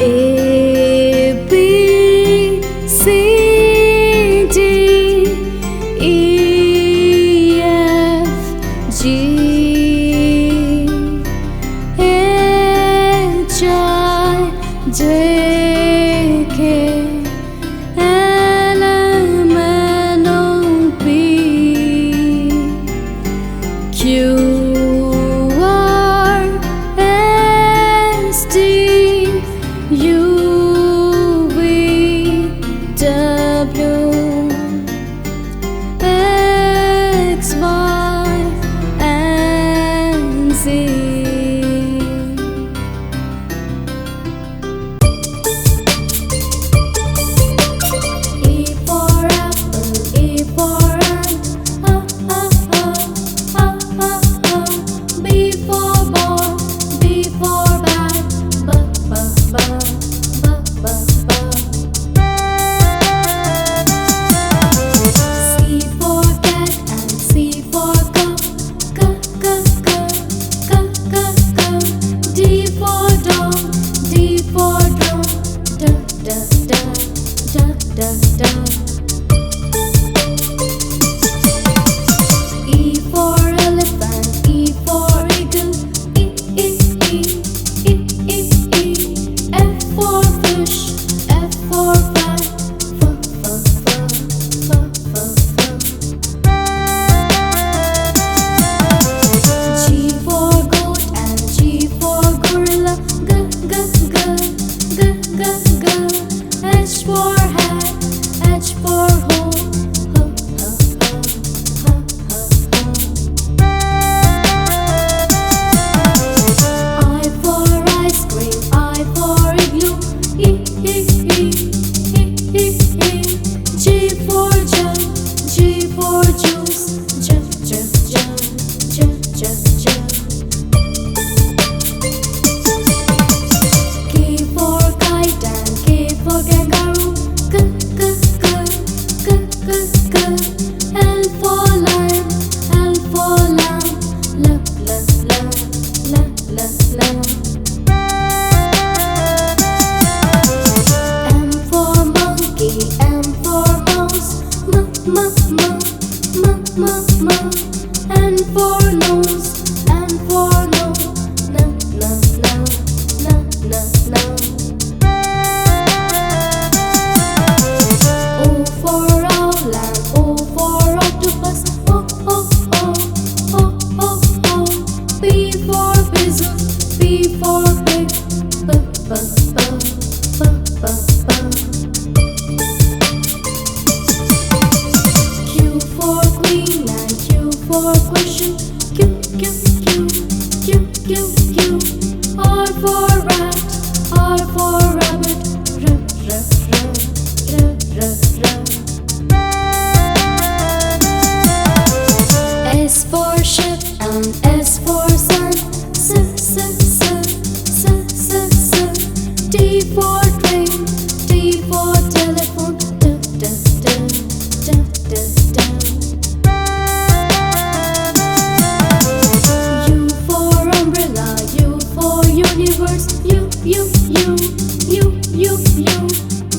A B C D E F G H I J K L M N O P Q R S T U V W X Y and Z. E for apple, E for ant, B for ball, B for bat, C for cat and C for cup, D for dog, D for drum, E for elephant, E for eagle, F for fish, F for fat, G for goat and G for gorilla, H for hat, H for hole, I for ice cream, I for igloo, J for jug, J for juice, K for kite and K for kangaroo, L for lion, L for lamb, M for monkey, M for mouse, N for nose, N for no, O for owl and O for octopus, P for pigeon, P for pig, Q for queen and Q for question, Q, R for rat, R for rabbit, S for ship and S for sun, T for train, T for telephone, U for umbrella, U for universe, U,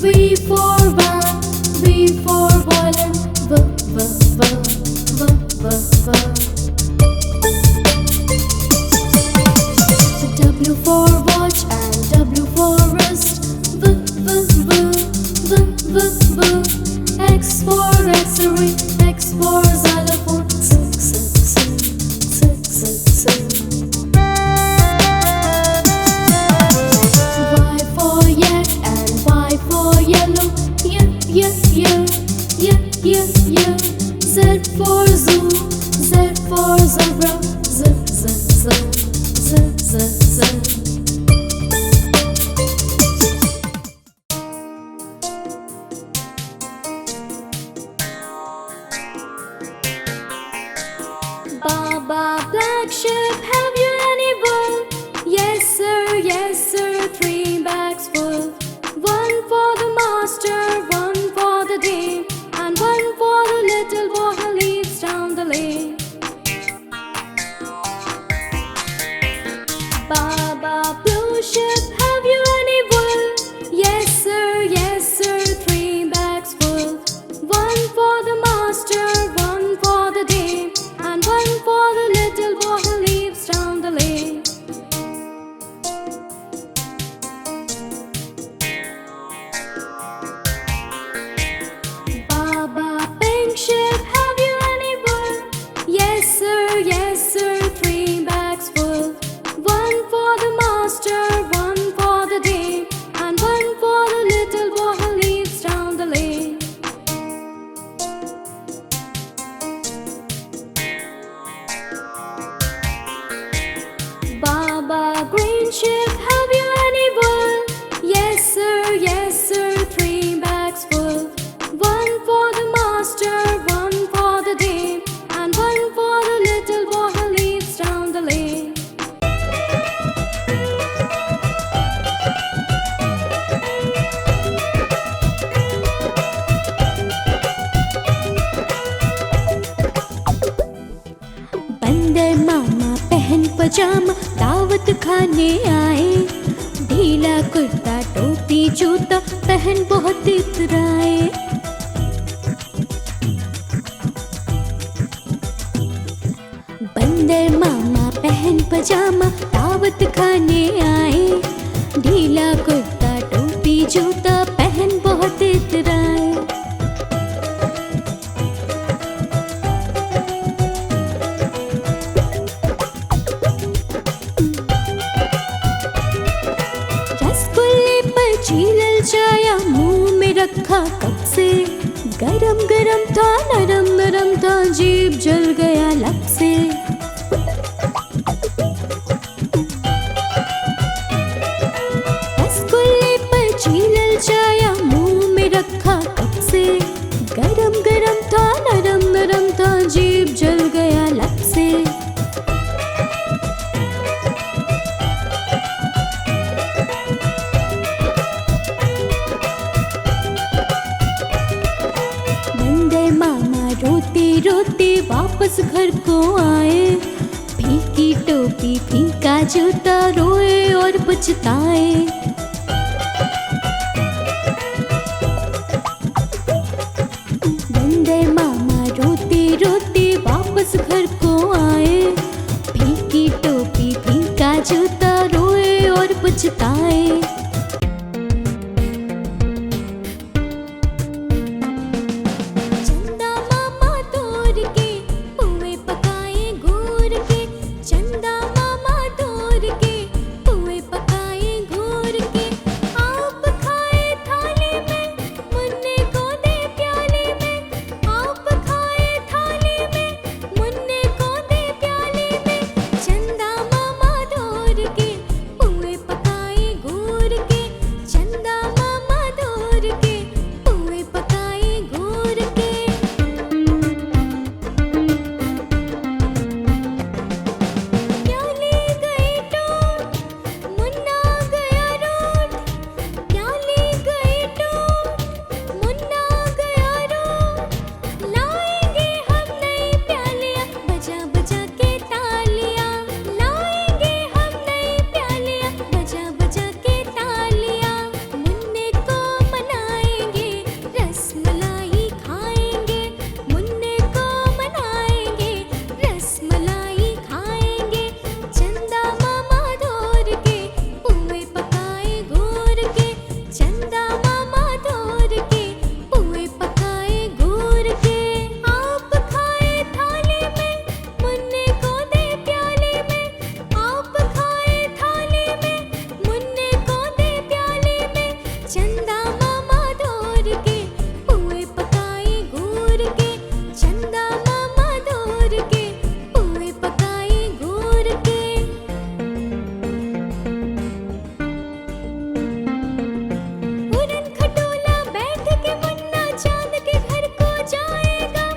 V for van, V for violin, W for watch and W for wrist, X for x-ray, X for xylophone, Y for yak and Y for yellow, Z for zoo, Z for zebra, Baba black sheep, have you any wool? Yes sir, 3 bags full. 1 for the master, 1 for the dame, and 1 for the little boy who lives down the lane. Baba blue sheep, have you any wool? पजामा दावत खाने आए। ढीला कुर्ता टोपी जूता पहन बहुत इतराए। बंदर मामा पहन पजामा दावत खाने आए। ढीला कुर्ता टोपी जूता पहन बहुत इतराए। रसगुल्ले पर छीलल जाया मुंह में रखा कब से। गरम गरम था नरम नरम था जीभ जल गया लब से। रसगुल्ले पर छीलल जाया मुंह में रखा कब से। गरम गरम था नरम नरम था जीभ जल गया लब से। बंदर मामा रोते रोते वापस घर को आए। फीकी टोपी फीका जूता रोए और पछताए। बंदर मामा रोते रोते वापस घर को आए। फीकी टोपी फीका जूता रोए और पछताए। चंदा मामा तोड़ के पुए पकाए घूर के। चंदा मामा तोड़ के पुए पकाए घूर के। आप खाए थाली में मुन्ने को दे प्याली में। आप खाए थाली में मुन्ने को दे प्याली में। चंदा मामा तोड़ के पुए पकाए घूर के। चंदा मामा तोड़ के पुए पकाए घूर के। प्याली गई टूट मुन्ना गया रूठ। प्याली गई टूट मुन्ना गया रूठ। लाएंगे हम नई प्यालियाँ बजा बजा के तालियाँ। लाएंगे हम नई प्यालियाँ बजा बजा के तालियाँ। मुन्ने को मनाएंगे रसमलाई खाएंगे। मुन्ने को मनाएंगे रसमलाई खाएंगे। चंदा मामा तोड़ के पुए पकाए घूर के। चंदा मामा तोड़ के पुए पकाए घूर के। आप खाए थाली में मुन्ने को दे प्याली में। आप खाए थाली में मुन्ने को दे प्याली में। चंदा मामा तोड़ के पुए पकाए घूर के। चंदा मामा तोड़ के पुए पकाए घूर के। उड़न खटोला बैठ के मुन्ना चांद के घर को जाएगा।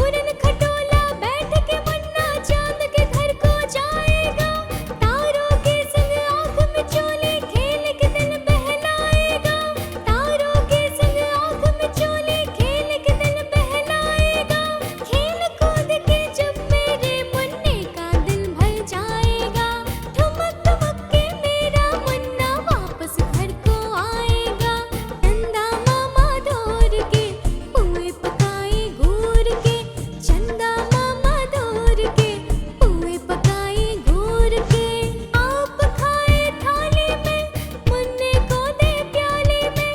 उड़न खटोला बैठ के मुन्ना चांद के घर को जाएगा। तारों के संग आँख में चोली खेल के दिल बहलाएगा। तारों के संग आँख में चोली खेल के दिल बहलाएगा। खेल कूद के जब मेरे मुन्ने का दिल भर जाएगा। ठुमक ठुमक के मेरा मुन्ना वापस घर को आएगा। चंदा मामा तोड़ के पुए पकाए घूर के। चंदा मामा तोड़ के पुए पकाए घूर के। आप खाए थाली में मुन्ने को दे प्याली में।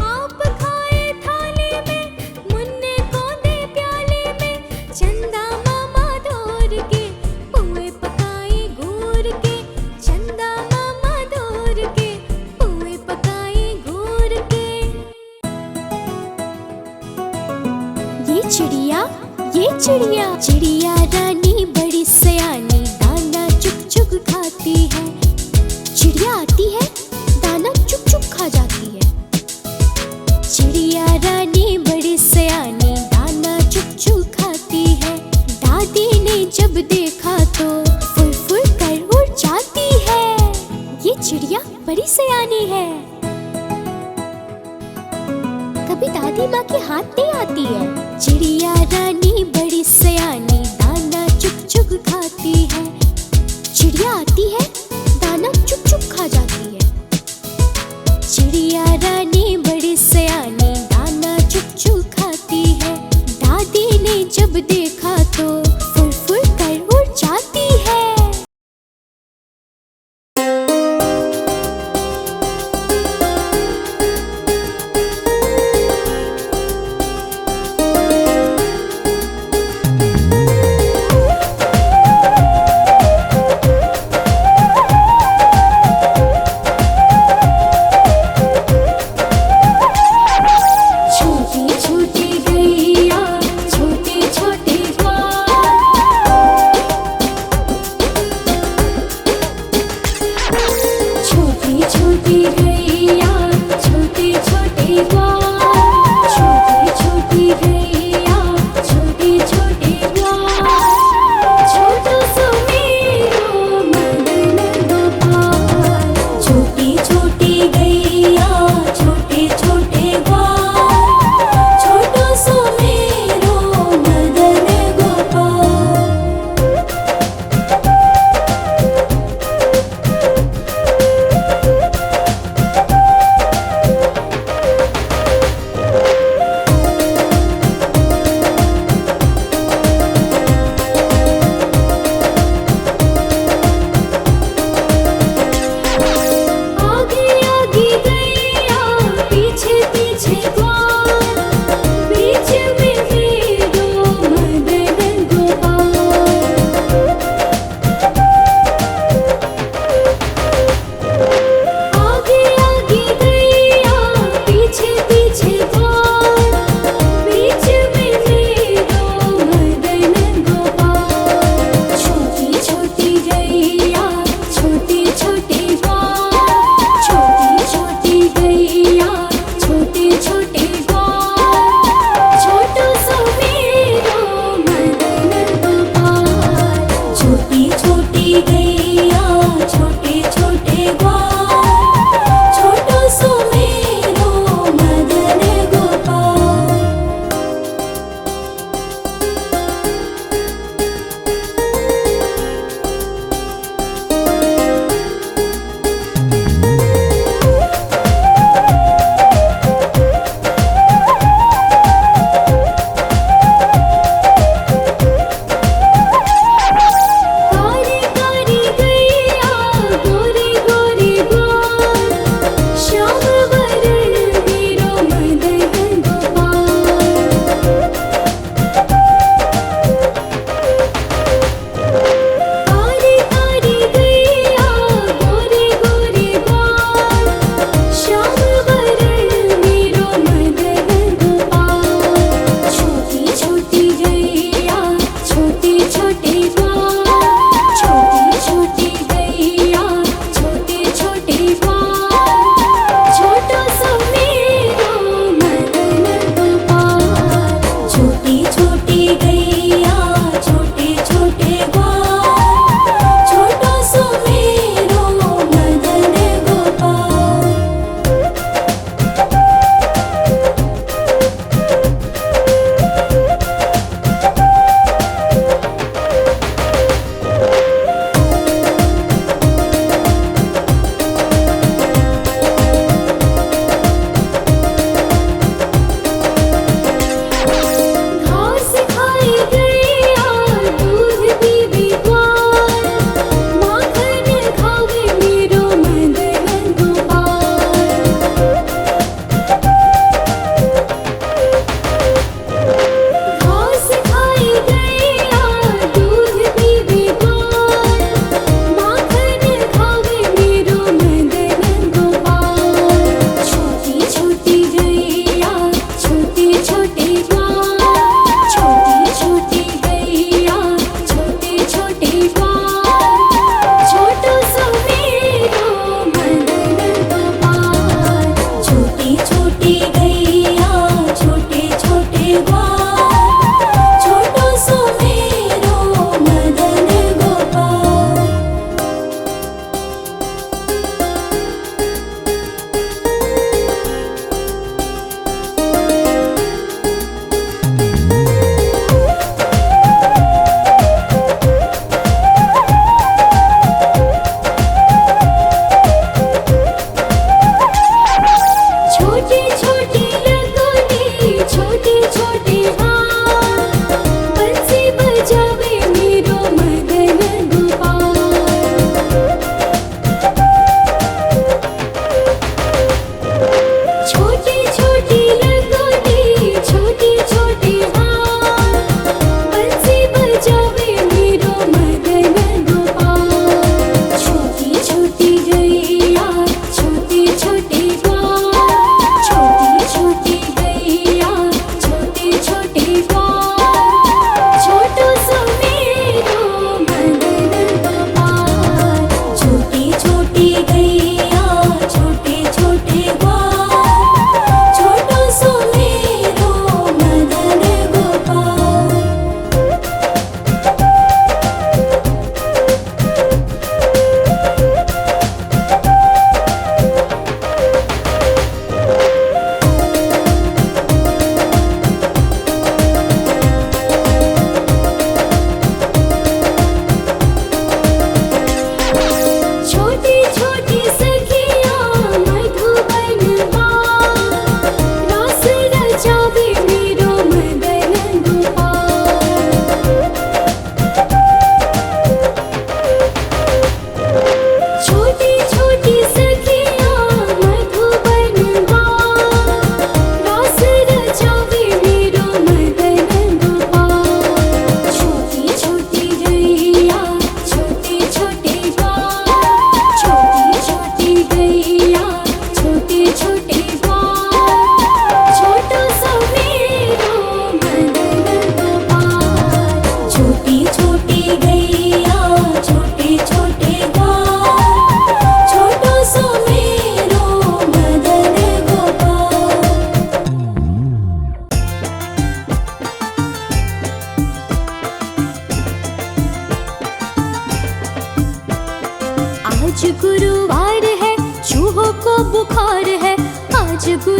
आप खाए थाली में मुन्ने को दे प्याली में। चंदा मामा तोड़ के पुए पकाए घूर के। चंदा मामा तोड़ के पुए पकाए घूर के। ये चिड़िया चिड़िया रानी बड़ी सयानी दाना चुग चुग खाती है। चिड़िया आती है दाना चुग चुग खा जाती है। चिड़िया रानी बड़ी सयानी दाना चुग चुग खाती है। दादी ने जब देखा तो फुर फुर कर उड़ जाती है। ये चिड़िया बड़ी सयानी है। कभी दादी माँ के हाथ नहीं आती है। चिड़िया रानी बड़ी सयानी दाना चुग चुग खाती है। चिड़िया आती है, दाना चुप चुप खा जाती है। चिड़िया रानी बड़ी सयानी, दाना चुप चुप खाती है। दादी ने जब देखा तो फुर फुर कर उड़ जाती है।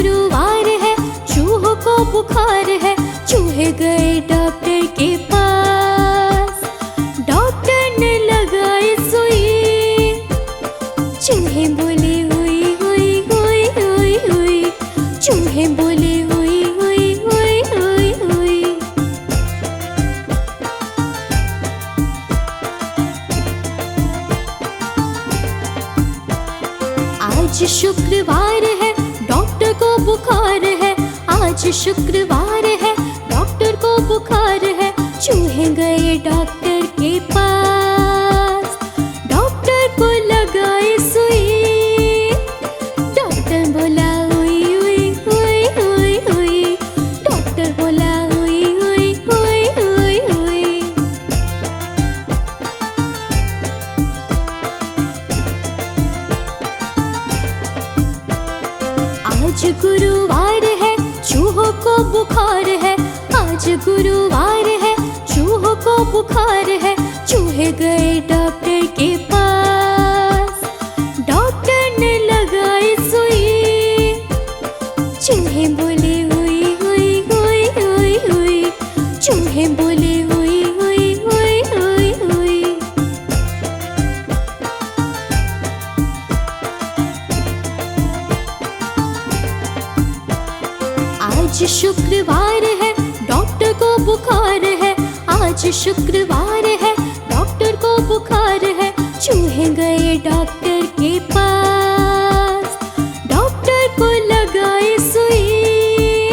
गुरुवार है, चूहों को बुखार है, चूहे गए डॉक्टर के पास। डॉक्टर ने लगाई सुई, चूहे बोले हुई हुई हुई हुई हुई, चूहे बोले हुई हुई हुई हुई हुई। आज शुक्रवार है, डॉक्टर को बुखार है, आज शुक्रवार है, डॉक्टर को बुखार है, चूहे गए डॉक्टर के पास। डॉक्टर को लगाई सुई, डॉक्टर बोला हुई हुई हुई हुई हुई, डॉक्टर बोला हुई हुई हुई हुई हुई। आज गुरुवार है, चूहों को बुखार है, आज गुरुवार है, चूहों को बुखार है, चूहे गए डॉक्टर के पास। डॉक्टर ने लगाई सुई, चूहे बोले हुई हुई हुई हुई हुई, चूहे बोले हुई हुई हुई हुई हुई। आज शुक्रवार है, डॉक्टर को बुखार है, आज शुक्रवार है, डॉक्टर को बुखार है, चूहे गए डॉक्टर के पास। डॉक्टर को लगाई सुई,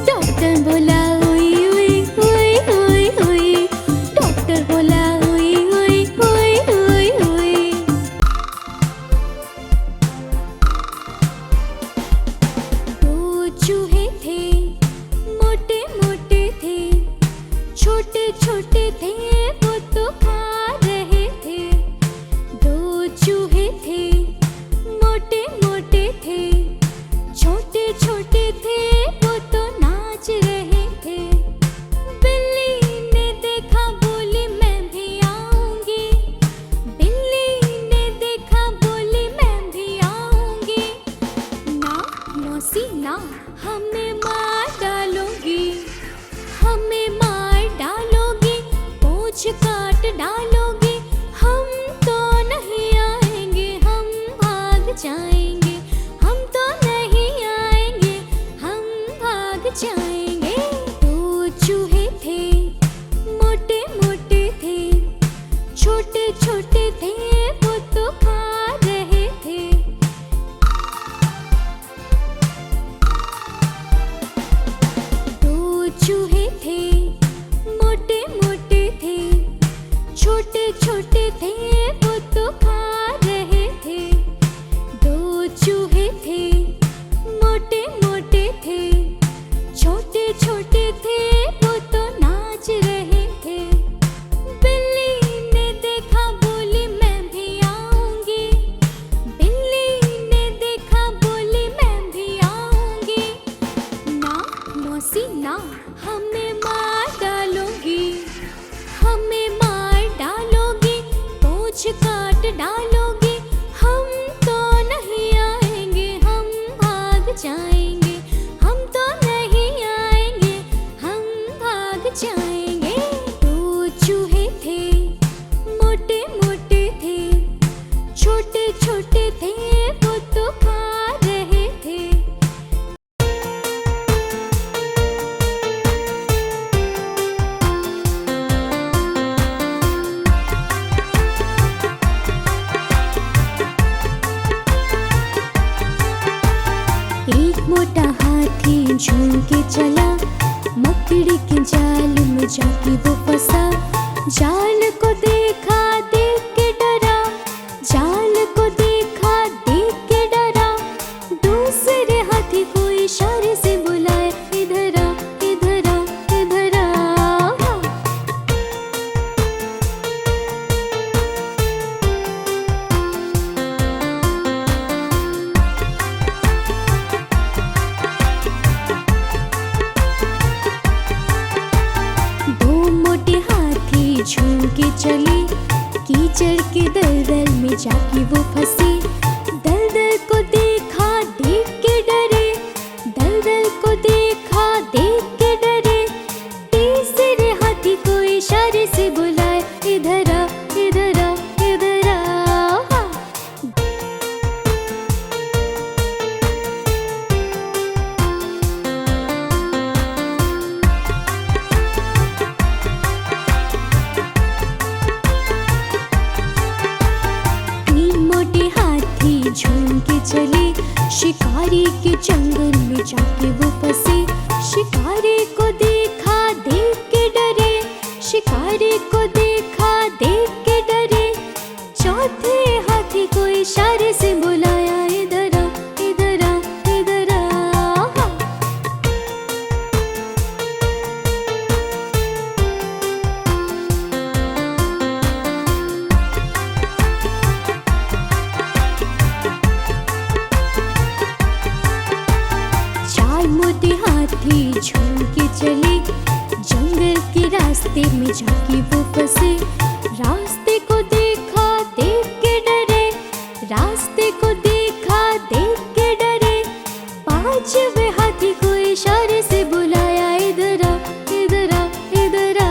डॉक्टर बोला हुई हुई हुई हुई हुई, डॉक्टर बोला हुई हुई हुई हुई हुई। दो चूहे थे, मोटे मोटे थे, छोटे छोटे थे, वो तो खा रहे थे। दो चूहे थे, मोटे मोटे थे, छोटे छोटे थे, वो तो नाच रहे थे। बिल्ली ने देखा, बोली मैं भी आऊंगी, बिल्ली ने देखा, बोली मैं भी आऊंगी। ना मौसी ना, हमें मार डालोगी, हमें मार डालोगी, पूंछ काट डालोगी, हम तो नहीं आएंगे, हम भाग जाएंगे, हम तो नहीं आएंगे, हम भाग जाएंगे। दो चूहे थे, मोटे मोटे थे, छोटे छोटे थे, वो तो खा रहे थे। दो चूहे थे, मोटे मोटे थे, छोटे छोटे थे, वो तो खा रहे थे। दो चूहे थे, मोटे मोटे थे, छोटे छोटे थे, वो तो नाच रहे थे। बिल्ली ने देखा, बोली मैं भी आऊंगी, बिल्ली ने देखा, बोली मैं भी आऊंगी। ना मौसी ना, हमें मार डालोगी, हमें मार डालोगी, पूंछ काट डालोगी, हम तो नहीं आएंगे, हम भाग जाएंगे, हम तो नहीं आएंगे, हम भाग जाएंगे। दो चूहे थे, मोटे मोटे थे, छोटे छोटे थे, वो तो खा रहे थे। एक मोटा हाथी झूम के चला, मकड़ी के जाल में जाके वो फंसा। जाल को देखा, देख के डरा, जाल को देखा, देख के डरा। दूसरे हाथी को इशारे से बुलाए, इधर आ, इधर आ, इधर आ। झूम के चली, कीचड़ के दलदल में जाके वो फंसी। दलदल को देखा, देख के डरे, जंगल में जाके वो फंसे। शिकारी को देखा देख के डरे, शिकारी को देखा देख के डरे। चौथे हाथी को इशारे से बुलाया, इधर आ, इधर आ, इधर आ। चार मोटे हाथी झूम के चले, जंगल के रास्ते में जाके वो फंसे। रास्ते को देखा देख के डरे, रास्ते को देखा देख के डरे। पांचवे हाथी को इशारे से बुलाया, इधर आ, इधर आ, इधर आ।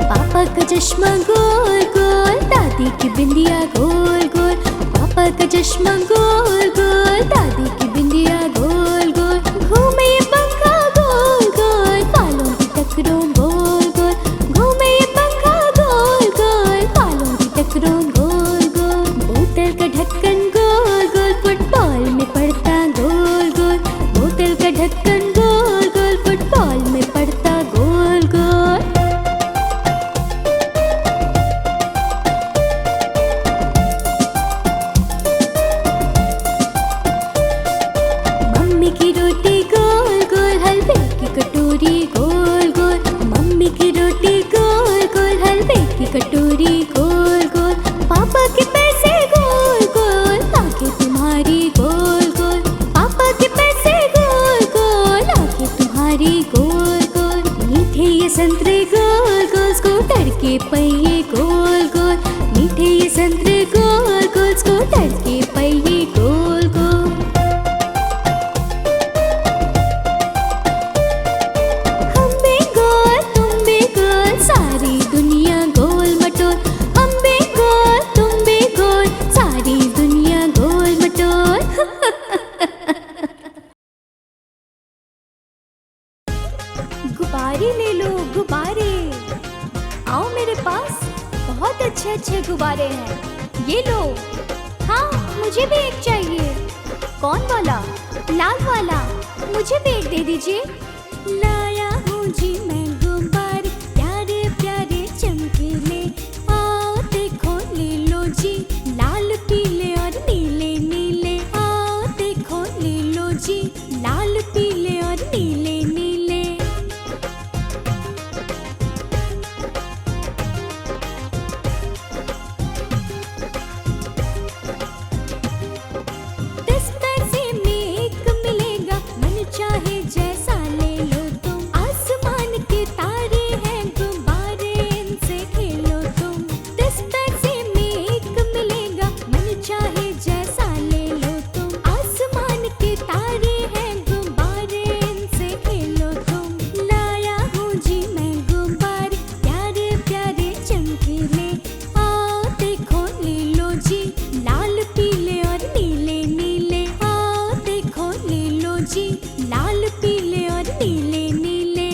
पापा का चश्मा गोल गोल, दादी की बिंदिया गोल गोल। पापा का चश्मा गोल गोल, दादी की बिंदिया गोल गोल। घूमे ये पंखा गोल गोल, बालों की टकरों गोल गोल। घूमे ये पंखा गोल गोल, बालों की टकरों गोल गोल। बोतल का ढक्कन गोल गोल, फुटबॉल में पड़ता गोल गोल। बोतल का ढक्कन गोल गोल, फुटबॉल में पड़ता गोल गोल। मम्मी की रोटी गोल गोल, हलवे की कटोरी गोल गोल। मम्मी की रोटी गोल गोल, हलवे की कटोरी गोल गोल। पापा के पैसे गोल गोल, आंखें तुम्हारी गोल गोल। पापा के पैसे गोल गोल, आंखें तुम्हारी गोल गोल। मीठे ये संतरे गोल गोल, स्कूटर के पहिए गोल गोल। मीठे ये संतरे गोल गोल, स्कूटर के पहिए गोल गोल। हम भी गोल तुम भी गोल, सारी दुनिया गोल मटोल। हम भी गोल तुम भी गोल, सारी दुनिया गोल मटोल। गुब्बारे ले लो गुब्बारे, आओ मेरे पास, बहुत अच्छे अच्छे गुब्बारे हैं, ये लो। हाँ मुझे भी एक चाहिए। कौन वाला? लाल वाला। मुझे भी एक दे दीजिए। लाया हूँ जी मैं गुब्बारे, प्यारे प्यारे चमकीले। आओ देखो ले लो जी, लाल पीले और नीले नीले। आओ देखो ले लो जी, लाल पीले और नीले नीले। दस पैसे में एक मिलेगा, मन चाहे जैसा ले लो तुम। आसमान के तारे हैं गुब्बारे, इनसे खेलो तुम। 10 पैसे में एक मिलेगा, मन चाहे जैसा ले लो तुम। आसमान के तारे हैं गुब्बारे, इनसे खेलो तुम। लाया हूँ जी मैं गुब्बारे, प्यारे प्यारे चमकीले। आओ देखो ले लो जी, लाल पीले और नीले नीले। आओ देखो ले लो जी, लाल पीले और नीले नीले।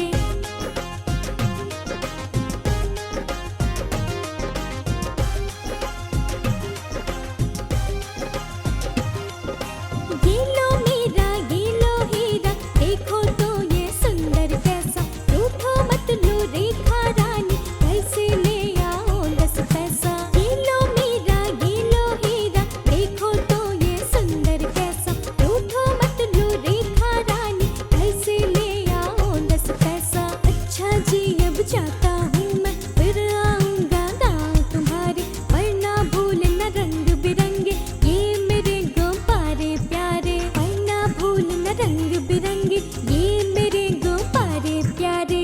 ये लो मीरा ये लो हीरा, देखो तो ये सुंदर कैसा। रूठो मत लो रेखा रानी, कैसे ले आओ 10 पैसा। ये लो मीरा ये लो हीरा, देखो तो ये सुंदर कैसा। रूठो मत लो रेखा रानी, कैसे ले आओ 10 पैसा। अच्छा जी अब जाता हूँ मैं, फिर आऊँगा गाँव तुम्हारे। वरना भूलना रंग बिरंगे, ये मेरे गुब्बारे प्यारे। वरना भूलना रंग बिरंगे, ये मेरे गुब्बारे प्यारे।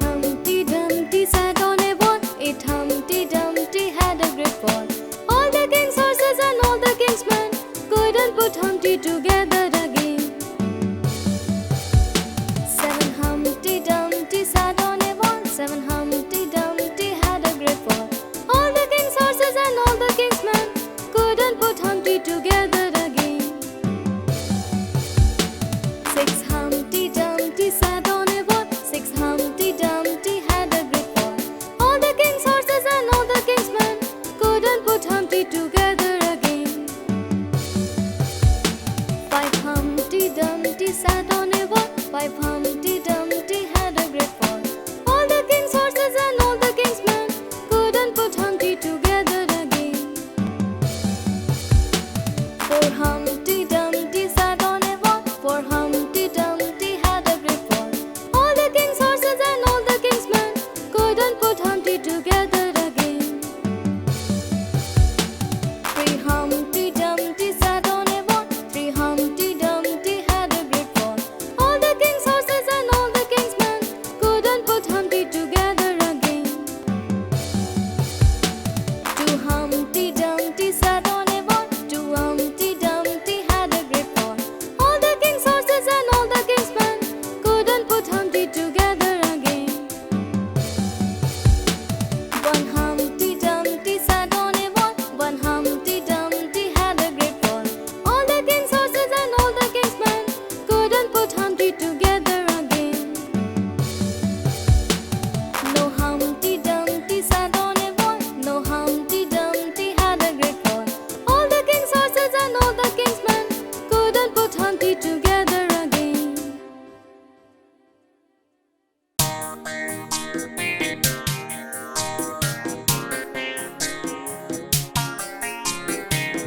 Humpty Dumpty sat on a wall, it Humpty Dumpty had a great fall. All the king's horses and all the king's men couldn't put Humpty together again. 7 Humpty Dumpty sat on a wall, 7 Humpty Dumpty Humpty together again. Five Humpty Dumpty sat on a wall. Five Humpty Dumpty had a great fall. All the king's horses and all the king's men couldn't put Humpty together again. Four Humpty Dumpty sat on a wall. Four Humpty Dumpty had a great fall. All the king's horses and all the king's men couldn't put Humpty together again. Three Humpty Dumpty sat on a wall. Three Humpty Dumpty had a great fall. All the king's horses and all the king's men couldn't put Humpty together again. Two Humpty Dumpty sat on a wall. Two Humpty Dumpty had a great fall. All the king's horses and all the king's men couldn't put Humpty together again. One Humpty Dumpty sat on a wall. One Humpty Dumpty had a great fall. All the king's horses and all the king's men couldn't put Humpty together again. No Humpty Dumpty sat on a wall. No Humpty Dumpty had a great fall. All the king's horses and all the king's men couldn't put Humpty together again.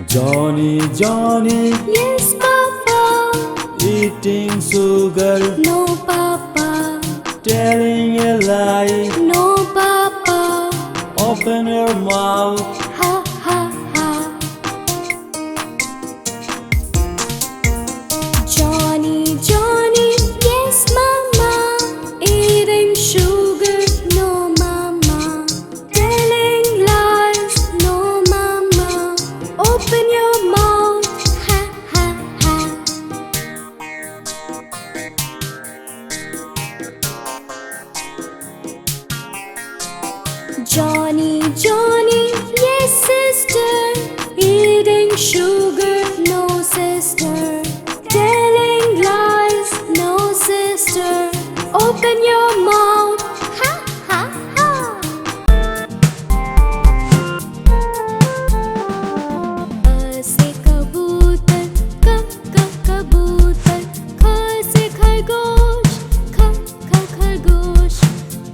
Johnny, Johnny, Yes, Papa. eating sugar, No, Papa. telling a lie. No, Papa. Open your mouth. Ha, ha, ha. Johnny, Johnny, yes, Mama. Eating sugar, no, Mama. Telling lies, no, Mama. Open your mouth, ha, ha, ha. Johnny, Johnny, yes, sister. Eating sugar, no, sister. Telling lies, no, sister. Open your mouth, ha, ha, ha. से कबूतर, कबूतर. ख से खरगोश, खरगोश.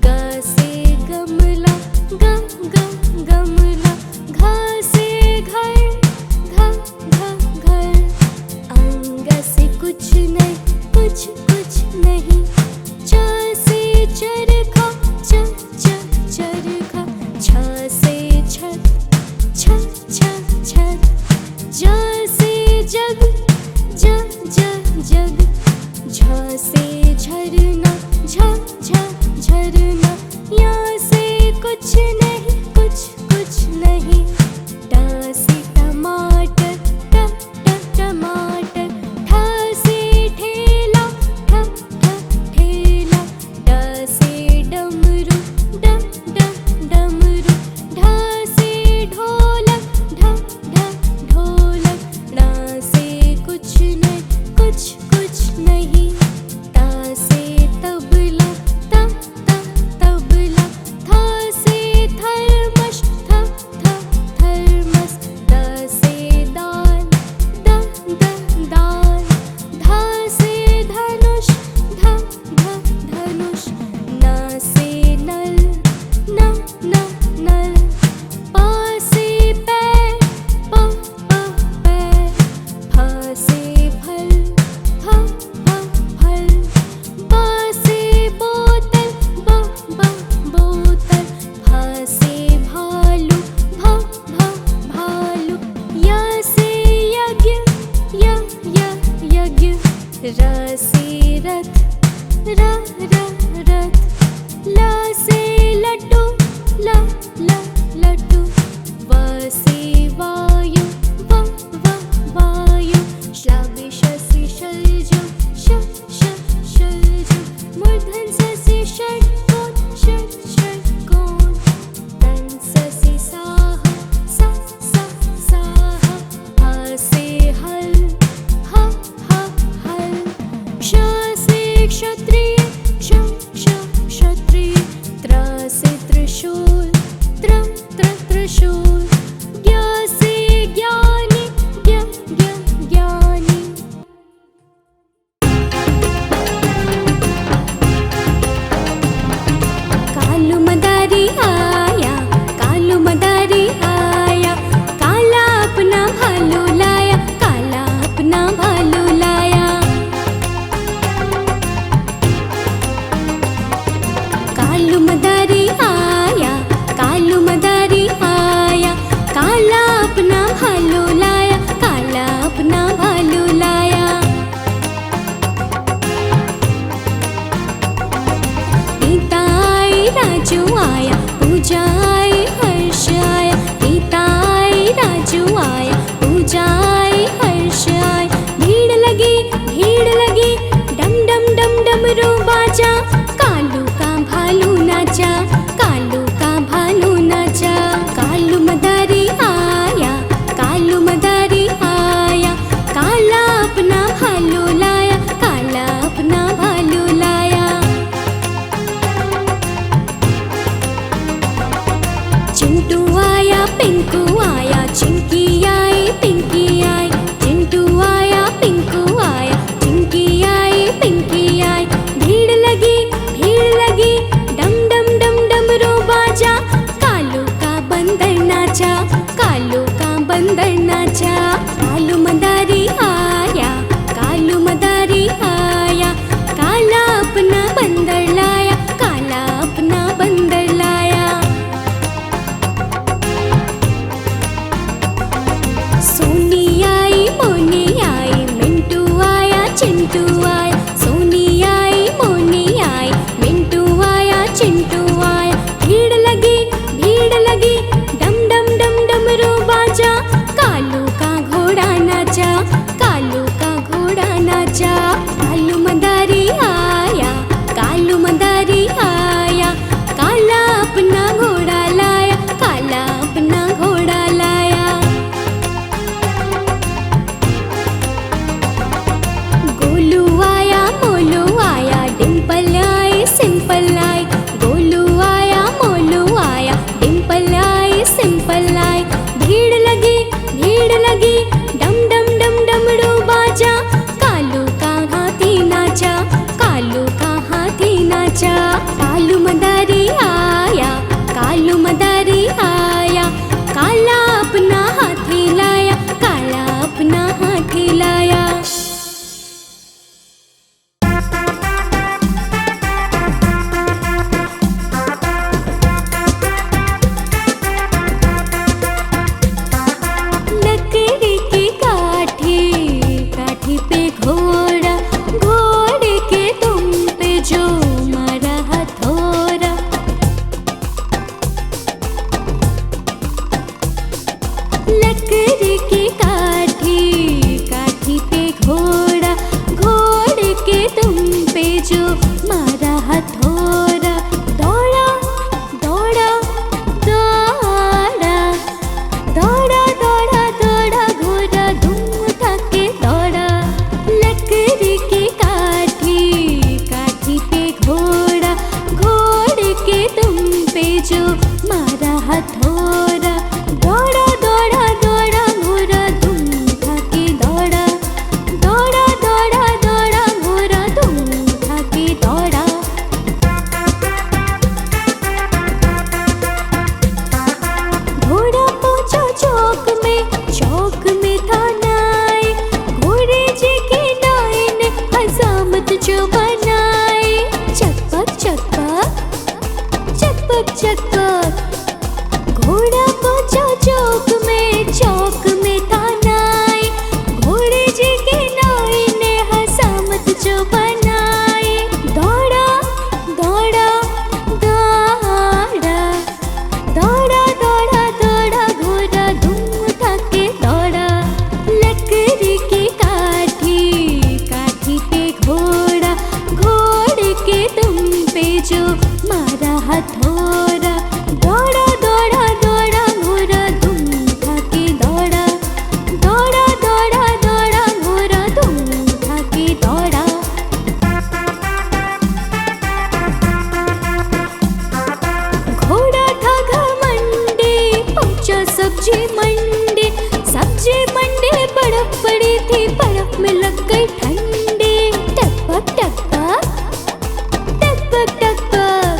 ग से गमला, गमला. घ से घर, घर. अंग से कुछ नहीं, कुछ नहीं. च से चरखा, चरखा. छ से छत, छत. ज से जग, जग. झ से झरना, झरना. या से कुछ नहीं. ट से टमाटर, टमाटर. ठ से ठेला, ठेला. ड से डमरू, डमरू. ढ से ढोलक, ढोलक. ण से कुछ नहीं. ता से तबला, तबला. थ से थर्मस, थर्मस. द से दाल, दाल. ध से धनुष, धनुष. न से नल, नल. प से पैर, पैर. फ से फल, फल. ब से बोतल, बोतल. भ से भालू, भालू. य से यज्ञ, यज्ञ. र से रथ, रथ. ल से लड्डू, लड्डू. व से वायु, वायु. श्लाघ्य श से शलजम, शलजम. मूर्धन स से षट्कोण, षट्कोण. तन् स से साह, साह. ह से हल, हल. क्ष से क्षत्रिय, क्षत्रिय. त्र से त्रिशूल, त्रिशूल. ज्ञ से चिंटू आया पिंकू आया, चिंकी आई पिंकी आई। चिंटू आया पिंकू आया, चिंकी आई पिंकी आई। भीड़ लगी डम डम डम डमरू बाजा। कालू का बंदर नाचा, कालू का बंदर नाचा। कालू मदारी आया, कालू मदारी आया। काला अपना बंदर लाया, काला अपना बंदर लाया। सोनी आई मोनी आई, मिंटू आया चिंटू आया। सोनी आई मोनी आई, मिंटू आया चिंटू आया। भीड़ लगी डम डम डम डमरू बाजा। कालू का घोड़ा नाचा, कालू का घोड़ा नाचा। कालू मदारी आया, कालू मदारी आया। काला अपना घोड़ा लाया, काला अपना घोड़ा लाया। गोलू आया मोलू आया, Dimple I simple I. Golu आया मोलू आया, डिम्पल आई सिंपल आई। भीड़ लगी डम डम डम डमरू बाजा। कालू का हाथी नाचा, कालू का हाथी नाचा। कालू मदारी आया, कालू मदारी आया। काला अपना हाथी लाया, काला अपना हाथी लाया। लकड़ी की काठी, काठी पे घोड़ा, घोड़े के तुम पे जो मारा हथौड़ा। लकड़ी की काठी, काठी पे घोड़ा, घोड़े के तुम पे जो मारा हथौड़ा। दौड़ा दौड़ा दौड़ा, दौड़ा दौड़ा दौड़ा घोड़ा धूम उठा के दौड़ा। लकड़ी की काठी, काठी पे घोड़ा, घोड़े के तुम पे जो मारा हथौड़ा। दौड़ा दौड़ा दौड़ा घोड़ा धूम उठा के दौड़ा। दौड़ा दौड़ा दौड़ा घोड़ा धूम उठा के दौड़ा। घोड़ा पहुंचा चौक में था नाई। घोड़े जी के नाई ने हजामत जो बनाई। चकपक चकपक चकपक चकपक। घोड़ा पहुंचा चौक में था नाई। घोड़े जी के नाई ने हजामत जो बनाई। दौड़ा दौड़ा दौड़ा, दौड़ा दौड़ा दौड़ा घोड़ा धूम उठा के दौड़ा। लकड़ी की काठी, काठी पे घोड़ा, घोड़े के तुम पे जो मारा हथौड़ा। दौड़ा दौड़ा दौड़ा घोड़ा धूम उठा के दौड़ा। दौड़ा दौड़ा दौड़ा घोड़ा धूम उठा के दौड़ा। घोड़ा था घमंडी, पहुंचा सब्जी मंडी। सब्जी मंडी बर्फ पड़ी थी, बर्फ में लग गई ठंडी। टकपक टकपक टकपक टकपक।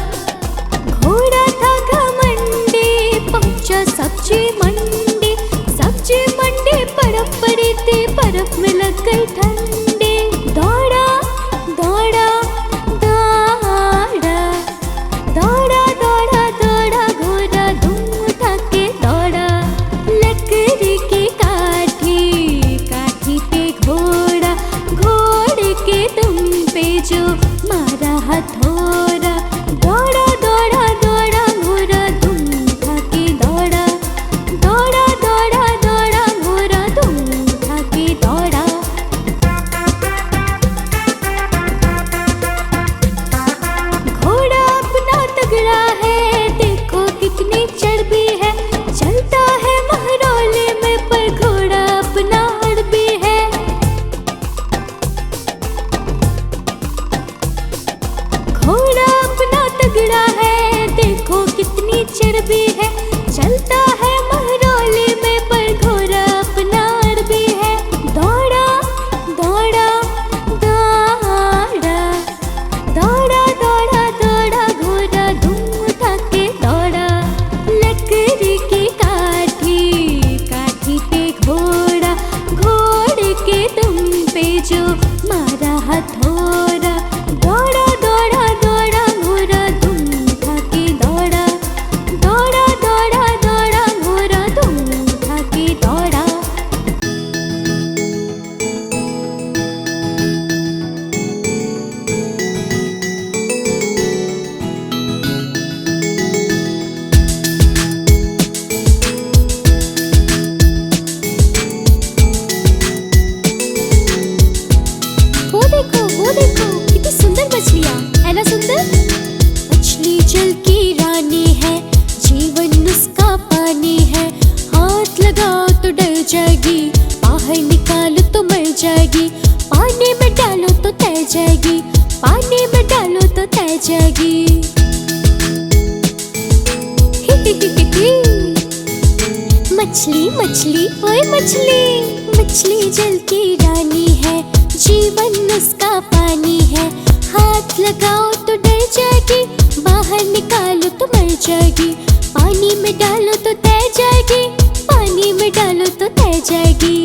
घोड़ा था घमंडी, पहुंचा सब्जी मंडी। सब्जी मंडी बर्फ पड़ी थी, बर्फ में लग गई ठंडी। दौड़ा दौड़ा दौड़ा, दौड़ा दौड़ा दौड़ा घोड़ा धूम उठा के दौड़ा। लकड़ी की काठी, काठी पे घोड़ा, घोड़े के तुम पे जो मारा हथौड़ा। दौड़ा दौड़ा दौड़ा घोड़ा धूम उठा के दौड़ा। दौड़ा दौड़ा दौड़ा घोड़ा धूम उठा के दौड़ा। घोड़ा अपना तगड़ा है, देखो कितनी चर्बी है। चलता है महरौले में, पर घोड़ा अपना हड़बी है। घोड़ा अपना तगड़ा है, देखो कितनी चर्बी है। सिर की काठी, काठी पे घोड़ा, घोड़े के दुम पे जो मारा हथौड़ा। दौड़ा दौड़ा दौड़ा घोड़ा दुम उठा के दौड़ा, दौड़ा दौड़ा दौड़ा घोड़ा दुम उठा के दौड़ा। वो देखो कितनी सुंदर मछलियाँ है ना, सुंदर। मछली जल की रानी है, जीवन उसका पानी है। हाथ लगाओ तो डर जाएगी, बाहर निकालो तो मर जाएगी। पानी में डालो तो तैर जाएगी, पानी में डालो तो तैर जाएगी। मछली मछली ओए मछली, मछली जल की रानी है, जीवन उसका पानी है। हाथ लगाओ तो डर जाएगी, बाहर निकालो तो मर जाएगी। पानी में डालो तो तैर जाएगी, पानी में डालो तो तैर जाएगी।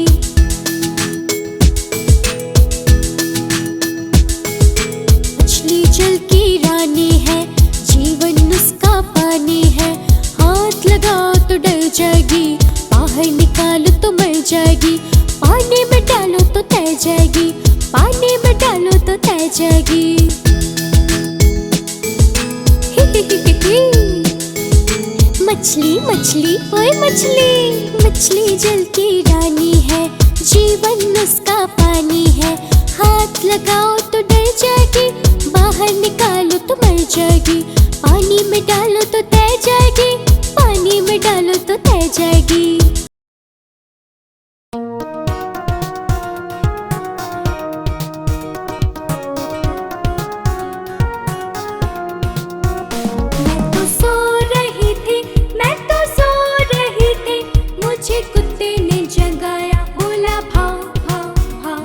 मछली जल की रानी है, जीवन उसका पानी है। हाथ लगाओ तो डर जाएगी, बाहर निकालो तो मर जाएगी। पानी में डालो तो तैर जाएगी, पानी में डालो तो तैर जाएगी। मछली मछली ओए मछली, मछली जल की रानी है, जीवन उसका पानी है। हाथ लगाओ तो डर जाएगी, बाहर निकालो तो मर जाएगी। पानी में डालो तो तैर जाएगी, पानी में डालो तो तैर जाएगी। मुझे कुत्ते ने जगाया, बोला भाव भाव भाव।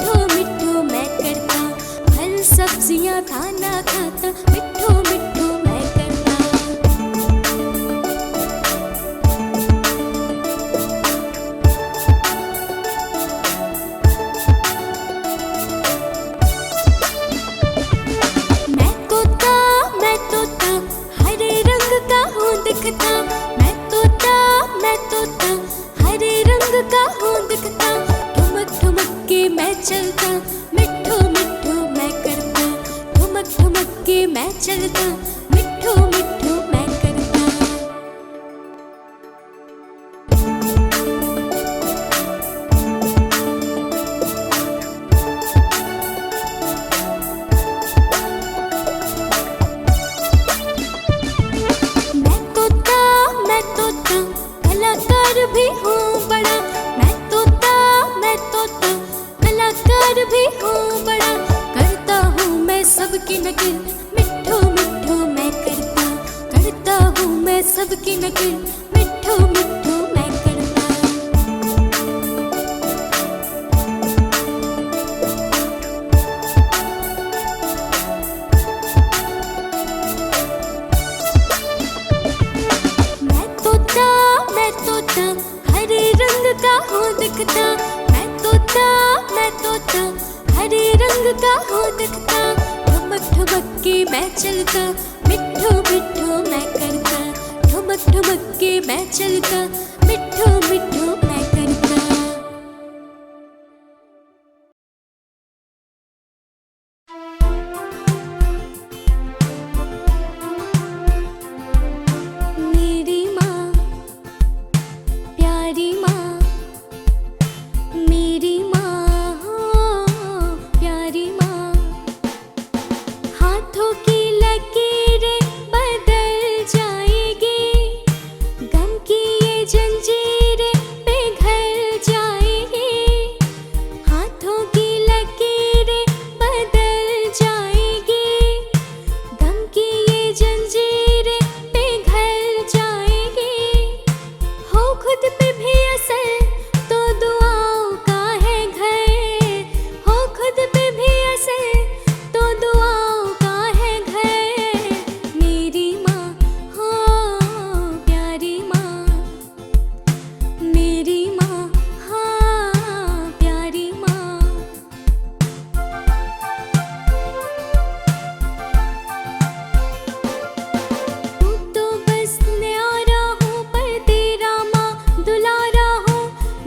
मिट्ठू मिट्ठू मैं करता, फल सब्जियां खाना खाता, मिट्ठू मिट्ठू मैं करता। मैं तोता हरे रंग का हूँ दिखता, मैं तोता हरे रंग का हूँ दिखता, ठुमक ठुमक के मैं चलता, मिट्ठू मिट्ठू मैं करता, ठुमक ठुमक के मैं चलता, मिट्ठू मिट्ठू मैं करता। मैं तोता कलाकार भी हूँ बड़ा, मैं तोता कलाकार भी हूँ बड़ा, करता हूँ मैं सबकी नकल, मिट्ठू मिट्ठू मैं करता, करता हूँ मैं सबकी नकल, मिट्ठू मिट्ठू मैं करता। मैं तोता हरे रंग का हूँ दिखता, मैं तोता हरे रंग का हूँ दिखता, ठुमक ठुमक के मैं चलता, मिट्ठू मिट्ठू मैं करता, ठुमक ठुमक के मैं चलता, मिट्ठू मिट्ठू मैं करता। मेरी माँ प्यारी माँ, मेरी माँ प्यारी माँ, हाथों की लकीरें बदल जाएगी, गम की ये जंजीरें पिघल जाएगी, हाथों की लकीरें बदल जाएगी, गम की ये जंजीरें पिघल जाएगी, हो खुद पे भी असर तो दुआओं का है घर, हो खुद पे भी असर तो दुआओं का है घर। मेरी माँ हो प्यारी माँ, मेरी माँ हाँ प्यारी माँ। तू तो बस न्यारा हूँ पर तेरा माँ दुलारा हूँ,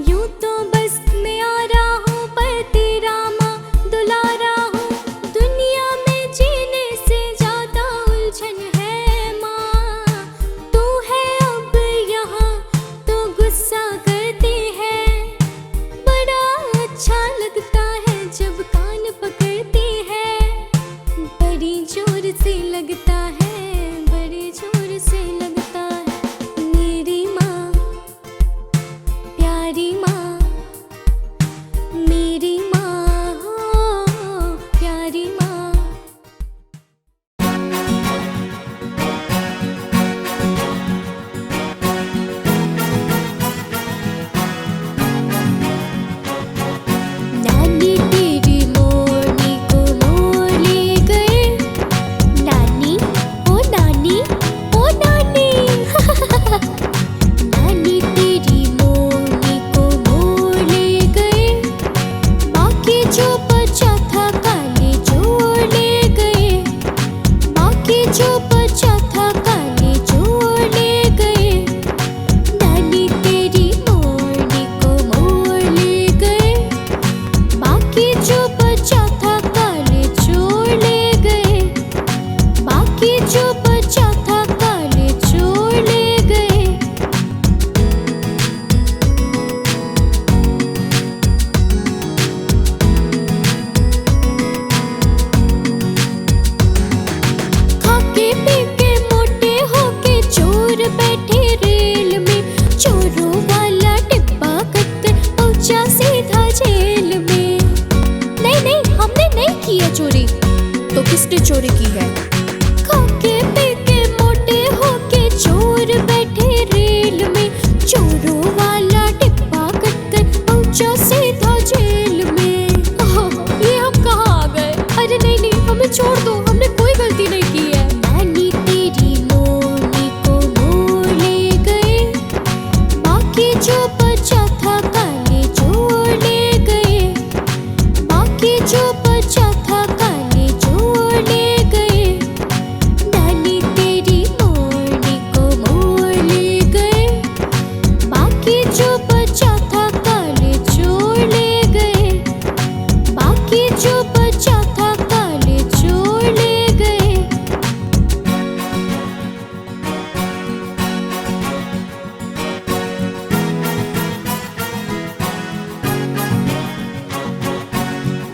यूं तो बस न्यारा हूँ पर तेरा माँ दुलारा हूँ, दुनिया में जीने से ज्यादा उलझन है माँ, तू है अब यहाँ तो गुस्सा करती है, बड़ा अच्छा लगता है जब कान पकड़ती है, बड़ी जोर से लगता है, बड़ी जोर से लगता है। मेरी माँ प्यारी माँ, मेरी माँ हो प्यारी माँ। नानी तेरी मोरनी को मोर ले गए, नानी ओ नानी ओ नानी नानी तेरी मोरनी को मोर ले गए, बाकी जो बचा था काले चोर ले गए, बाकी जो बचा था काले चोर ले गए, नानी तेरी मोरनी को मोर ले गए, बाकी जो बचा था काले चोर ले गए, बाकी जो बचा था काले चोर ले गए। खाके पी के मोटे होके चोर बैठे रेल में, चोरों वाला डिब्बा कटकर पहुंचा सीधा जेल में। नहीं नहीं हमने नहीं किया चोरी, तो किसने चोरी की है? खाके पी के मोटे होके चोर बैठे रेल में, चोरों वाला डिब्बा कटकर पहुंचा सीधा जेल में। ओह जो बचा था काले चोर ले गए। नानी तेरी मोरनी को मोर ले गए। बाकी जो बचा था काले चोर ले गए। बाकी जो बचा था काले चोर ले गए।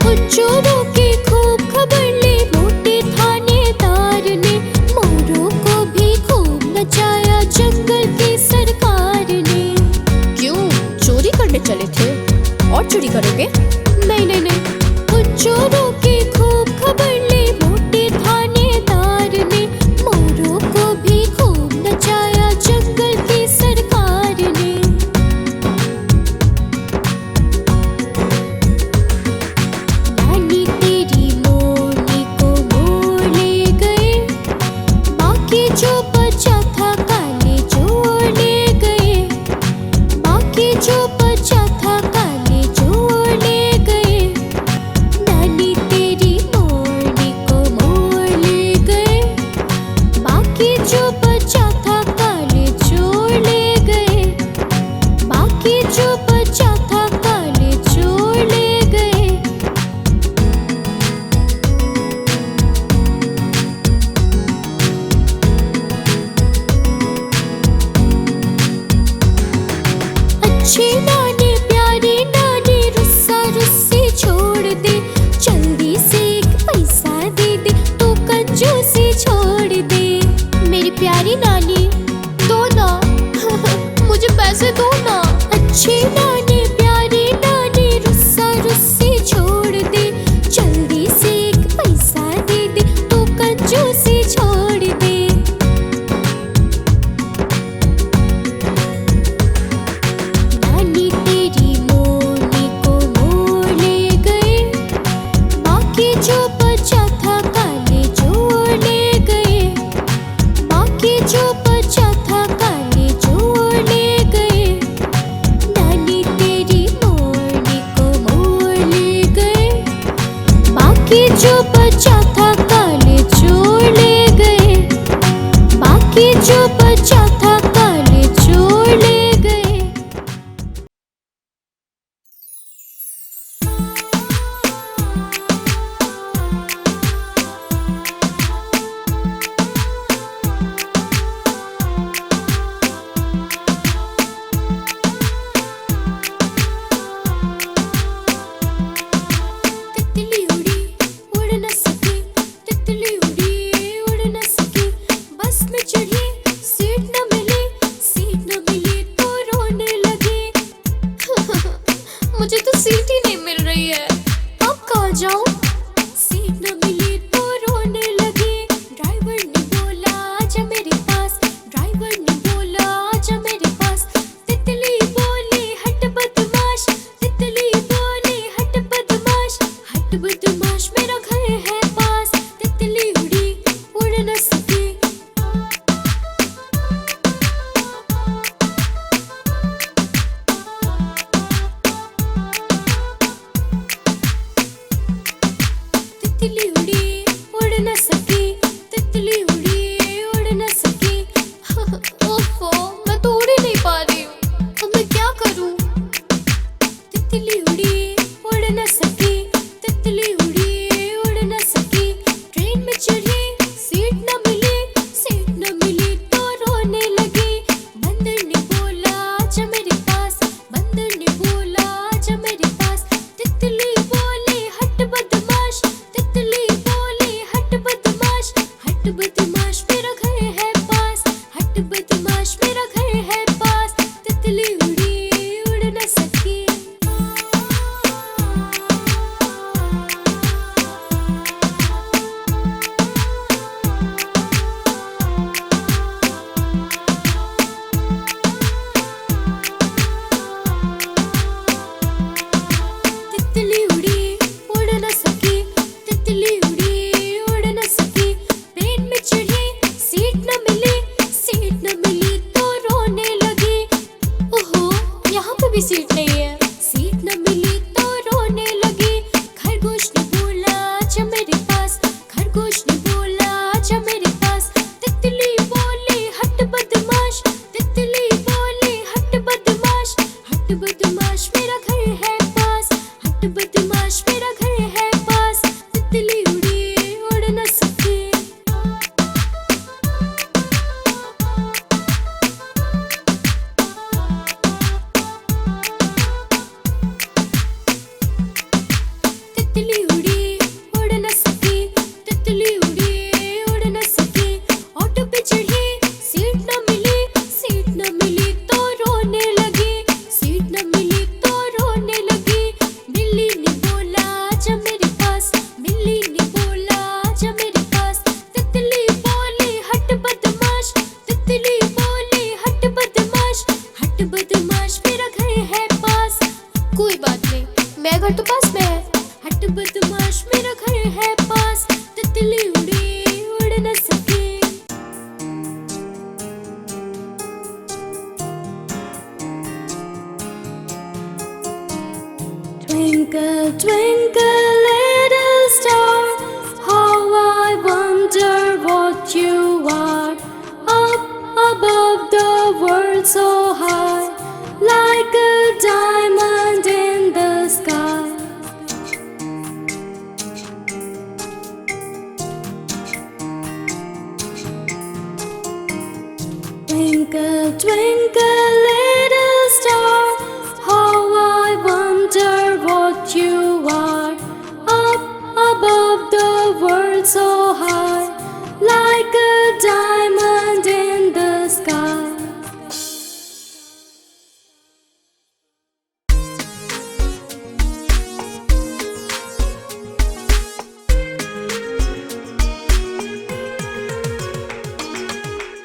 उन चोरों की खूब खबर ली मोटे थानेदार ने। मोरों को भी खूब नचाया जंगल की सरकार ने। क्यों, चोरी करने चले थे? और चोरी करोगे? नहीं नहीं नहीं, उन चोरों की खूब खबर ली मोटे थानेदार ने। मोरों को भी खूब नचाया जंगल की सरकार ने। नानी तेरी मोरनी को मोर ले गए। बाकी जो बचा था काले चोर ले गए। बाकी जो बचा था काले चोर ले गए। नानी तेरी मोरनी को मोर ले गए। बाकी जो बचा था काले चोर ले गए। बाकी जो बचा था काले चोर ले गए। अच्छी नानी प्यारी नानी रुस्सा रुस्सी छोड़ दे। जल्दी से एक पैसा दे दे तो कंजूसी छोड़ दे। मेरी प्यारी नानी दो ना मुझे पैसे दो ना। अच्छी नानी प्यारी नानी रुस्सा रुस्सी छोड़ दे। जल्दी से एक पैसा दे दे तो कंजूसी छोड़ दे। नानी तेरी मोरनी को मोर ले गए। बाकी जो बचा था काले चोर ले गए। बाकी जो बचा था काले चोर ले गए। नानी तेरी मोरनी को मोर ले गए। बाकी जो बचा था काले चोर ले गए। बाकी जो बचा था काले चोर ले गए। तितली उड़ी उड़ न सकी। तितली उड़ी उड़ न सकी। बस में चढ़ी सीट न मिली। सीट न मिली तो रोने लगी। मुझे तो सीट ही नहीं मिल रही है, अब कहाँ जाऊं? सीट न मिली तो रोने लगी। ड्राइवर ने बोला आजा मेरे पास। ड्राइवर ने बोला आजा मेरे पास। तितली बोली हट बदमाश। तितली बोली हट बदमाश। हट बदमाश मेरा घर है पास। तितली उड़ी उड़ न सकी। तितली उड़ी उड़ न सकी। तितली उड़ी उड़ न सकी। ओफो, मैं तो उड़ ही नहीं पा रही हूँ, अब मैं क्या करूँ? तितली उड़ी उड़ न सकी। तितली उड़ी उड़ न सकी। ट्रेन में चढ़ी सीट न मिली। सीट न मिली तो रोने लगी। बंदर ने बोला आजा मेरे पास। बंदर ने बोला आजा मेरे पास। तितली बोली हट बदमाश। तितली बोली हट बदमाश। तितली उड़ी उड़ न सकी, तितली उड़ी उड़ न सकी। ऑटो पे चढ़ी सीट न मिली, सीट न मिली तो रोने लगी, सीट न मिली तो रोने लगी। बिल्ली ने बोला आजा मेरे पास, बिल्ली ने बोला आजा मेरे पास। तितली बोली हट बदमाश, तितली बोली हट बदमाश, हट बदमाश मेरा घर है पास। कोई बात नहीं, मेरा घर तो पास में है। हट बदमाश मेरा घर है पास, तितली उड़ी उड़ न सकी। Twinkle, twinkle, little star, how I wonder what you are. Up above the world so high, like a diamond in the sky. Twinkle, twinkle, little star, how I wonder what you are. Up above the world so high, like a diamond in the sky.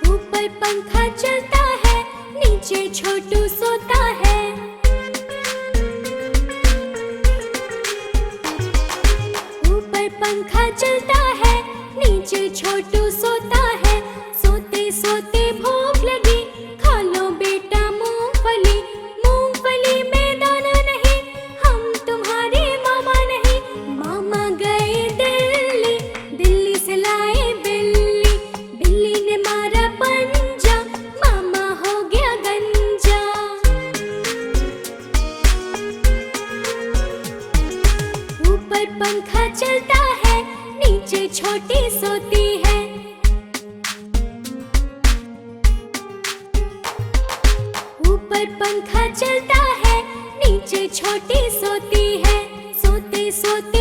ऊपर पंखा चलता है, नीचे छोटू सोता है। ऊपर पंखा चलता है, नीचे छोटू सोता है। सोते सोते भूख लगी, खा लो बेटा मूंगफली। मूंगफली में दाना नहीं, हम तुम्हारे मामा नहीं। मामा गए दिल्ली, दिल्ली से लाए बिल्ली। बिल्ली ने मारा पंजा, मामा हो गया गंजा। ऊपर पंखा चलता है, नीचे छोटी सोती है। ऊपर पंखा चलता है, नीचे छोटी सोती है। सोते सोते